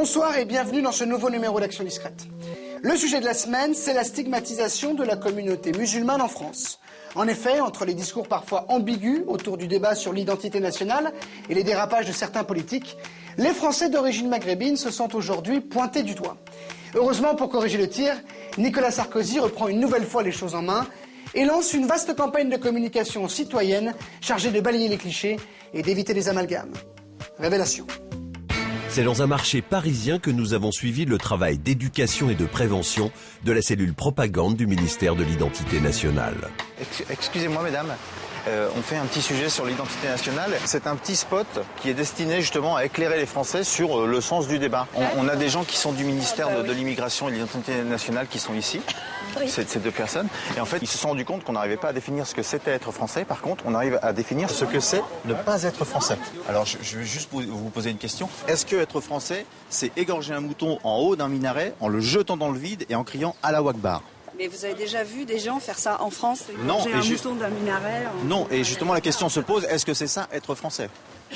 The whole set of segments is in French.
Bonsoir et bienvenue dans ce nouveau numéro d'Action Discrète. Le sujet de la semaine, c'est la stigmatisation de la communauté musulmane en France. En effet, entre les discours parfois ambigus autour du débat sur l'identité nationale et les dérapages de certains politiques, les Français d'origine maghrébine se sont aujourd'hui pointés du doigt. Heureusement, pour corriger le tir, Nicolas Sarkozy reprend une nouvelle fois les choses en main et lance une vaste campagne de communication citoyenne chargée de balayer les clichés et d'éviter les amalgames. Révélation. C'est dans un marché parisien que nous avons suivi le travail d'éducation et de prévention de la cellule propagande du ministère de l'Identité nationale. Excusez-moi, mesdames. On fait un petit sujet sur l'identité nationale. C'est un petit spot qui est destiné justement à éclairer les Français sur le sens du débat. On a des gens qui sont du ministère de l'Immigration et de l'Identité nationale qui sont ici, ces deux personnes. Et en fait, ils se sont rendus compte qu'on n'arrivait pas à définir ce que c'était être français. Par contre, on arrive à définir ce que c'est ne pas être français. Alors, je vais juste vous poser une question. Est-ce que être français, c'est égorger un mouton en haut d'un minaret, en le jetant dans le vide et en criant « Allahu Akbar » ? Mais vous avez déjà vu des gens faire ça en France? Non, j'ai un mouton d'un minaret. Non, et justement la question se pose, est-ce que c'est ça, être français?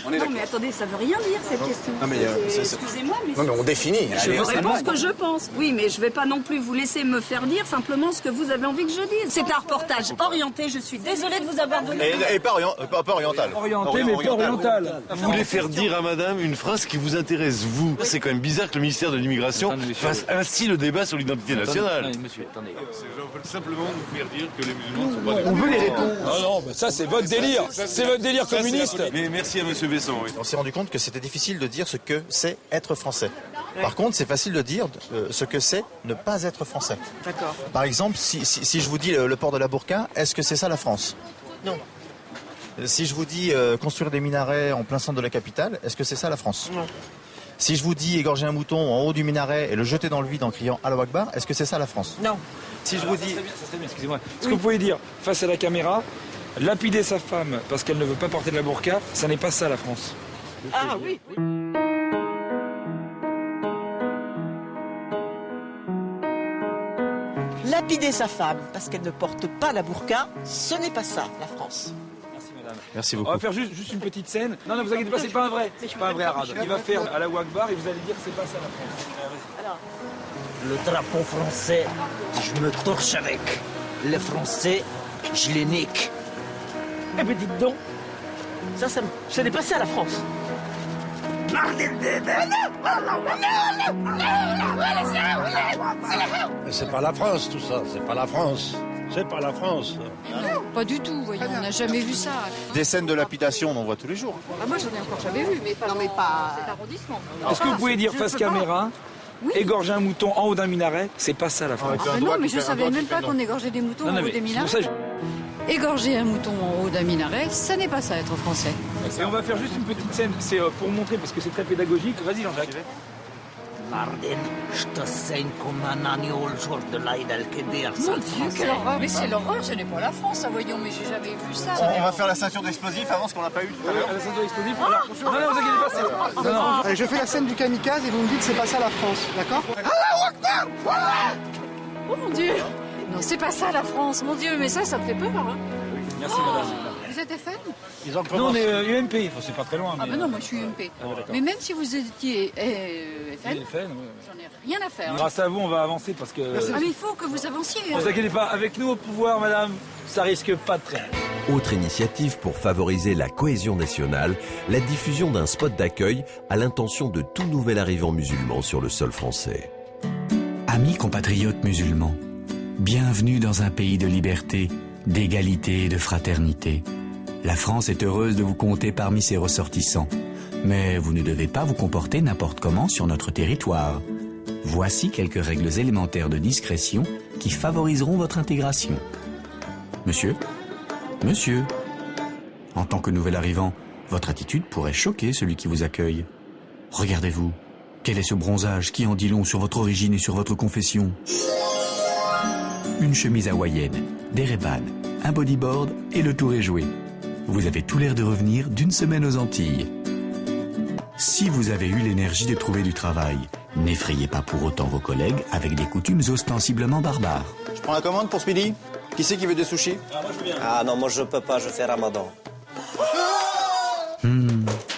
Non, mais attendez, ça veut rien dire cette question. Non, mais excusez-moi, mais... Non, mais on définit. Je vous réponds ce que je pense. Oui, mais je ne vais pas non plus vous laisser me faire dire simplement ce que vous avez envie que je dise. C'est un reportage orienté, je suis désolée de vous avoir donné... Et pas oriental. Orienté, mais pas oriental. Vous voulez faire dire à madame une phrase qui vous intéresse, vous. C'est quand même bizarre que le ministère de l'Immigration fasse ainsi le débat sur l'identité nationale. Monsieur, attendez. On veut simplement nous faire dire que les musulmans ne sont pas des... On veut les réponses. Non, bah ça c'est votre délire. C'est votre délire communiste. Mais merci à monsieur Besson. Oui. On s'est rendu compte que c'était difficile de dire ce que c'est être français. Par contre, c'est facile de dire ce que c'est ne pas être français. D'accord. Par exemple, si je vous dis le port de la burqa, est-ce que c'est ça la France? Non. Si je vous dis construire des minarets en plein centre de la capitale, est-ce que c'est ça la France? Non. Si je vous dis égorger un mouton en haut du minaret et le jeter dans le vide en criant Allahu Akbar, est-ce que c'est ça la France? Non. Si je vous dis... Ça serait bien, excusez-moi. Est-ce que vous pouvez dire, face à la caméra, lapider sa femme parce qu'elle ne veut pas porter de la burqa, ça n'est pas ça la France? Ah oui. Lapider sa femme parce qu'elle ne porte pas la burqa, ce n'est pas ça la France. Merci madame. Merci beaucoup. On va faire juste une petite scène. Non, vous inquiétez pas, c'est pas un vrai. C'est pas un vrai arabe. Il va faire Allahu Akbar et vous allez dire que c'est pas ça la France. Alors, le drapeau français, je me torche avec. Les Français, je les nique. eh bien dites donc, ce n'est pas ça la France. Mais c'est pas la France tout ça, c'est pas la France. C'est pas la France. Non, pas du tout, voyons, on n'a jamais vu ça. Des scènes de lapidation, on en voit tous les jours. Ah, moi, j'en ai encore jamais vu, mais pas dans cet arrondissement. Est-ce que vous pouvez dire face caméra, Oui. égorger un mouton en haut d'un minaret, c'est pas ça la France? Ah, non, mais je savais même pas qu'on égorgeait des moutons en haut des minarets. Égorger un mouton en haut d'un minaret, ça n'est pas ça être français. Et on va faire juste une petite scène, c'est pour montrer, parce que c'est très pédagogique. Vas-y Jean-Jacques. Marden, je te saigne comme un agneau le jour de l'Aïd al-Kébir. Mon Dieu, quelle horreur! Mais c'est l'horreur, ce n'est pas la France, ça, voyons, mais j'ai jamais vu ça. On va faire la ceinture d'explosifs avant, ce qu'on n'a pas eu tout à l'heure. La ceinture explosive. Non, vous inquiétez pas, c'est... Non. Allez, je fais la scène du kamikaze et vous me dites c'est pas ça la France, d'accord? Oh mon Dieu! Non, c'est pas ça la France, mon Dieu, mais ça me fait peur, hein. Merci madame. Vous êtes FN? Ils ont Nous commencé. on est UMP, enfin, c'est pas très loin. Ah ben non, moi je suis UMP. Mais même si vous étiez FN, FN, j'en ai rien à faire. Hein. grâce à vous, on va avancer parce que... Ah mais il faut que vous avanciez. Ne vous inquiétez pas, avec nous au pouvoir, madame, ça risque pas de traîner. Autre initiative pour favoriser la cohésion nationale, la diffusion d'un spot d'accueil à l'intention de tout nouvel arrivant musulman sur le sol français. Amis compatriotes musulmans, bienvenue dans un pays de liberté, d'égalité et de fraternité. La France est heureuse de vous compter parmi ses ressortissants. Mais vous ne devez pas vous comporter n'importe comment sur notre territoire. Voici quelques règles élémentaires de discrétion qui favoriseront votre intégration. Monsieur, en tant que nouvel arrivant, votre attitude pourrait choquer celui qui vous accueille. Regardez-vous, quel est ce bronzage qui en dit long sur votre origine et sur votre confession? Une chemise hawaïenne, des Ray-Ban, un bodyboard et le tour est joué. Vous avez tout l'air de revenir d'une semaine aux Antilles. Si vous avez eu l'énergie de trouver du travail, n'effrayez pas pour autant vos collègues avec des coutumes ostensiblement barbares. Je prends la commande pour ce midi. Qui c'est qui veut des sushis? Ah non, moi je peux pas, je fais Ramadan.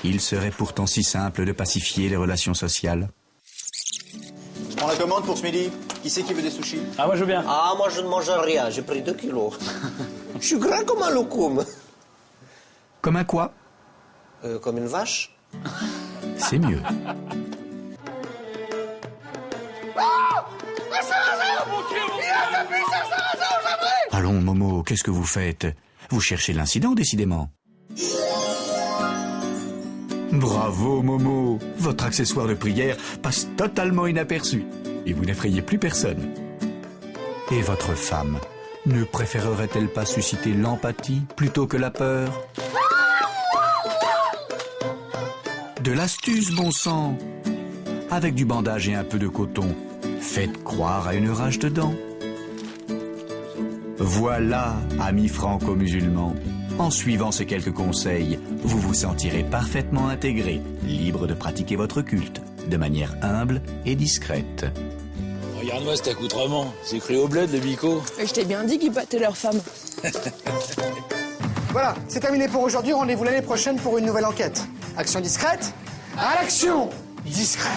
Il serait pourtant si simple de pacifier les relations sociales. prends la commande pour ce midi. Qui c'est qui veut des sushis? Ah, moi je veux bien. Ah, moi je ne mange rien, j'ai pris 2 kilos. Je suis gras comme un loukoum. Comme un quoi? Comme une vache. C'est mieux. Allons, Momo, qu'est-ce que vous faites? Vous cherchez l'incident, décidément. Bravo, Momo. Votre accessoire de prière passe totalement inaperçu. Et vous n'effrayez plus personne. Et votre femme ne préférerait-elle pas susciter l'empathie plutôt que la peur? De l'astuce, bon sang. Avec du bandage et un peu de coton, faites croire à une rage de dents. Voilà, amis franco-musulmans. En suivant ces quelques conseils, vous vous sentirez parfaitement intégré, libre de pratiquer votre culte, de manière humble et discrète. Regarde-moi cet accoutrement, c'est cru au bled, le bico. Je t'ai bien dit qu'ils battaient leurs femmes. Voilà, c'est terminé pour aujourd'hui. Rendez-vous l'année prochaine pour une nouvelle enquête. Action discrète, à l'action discrète.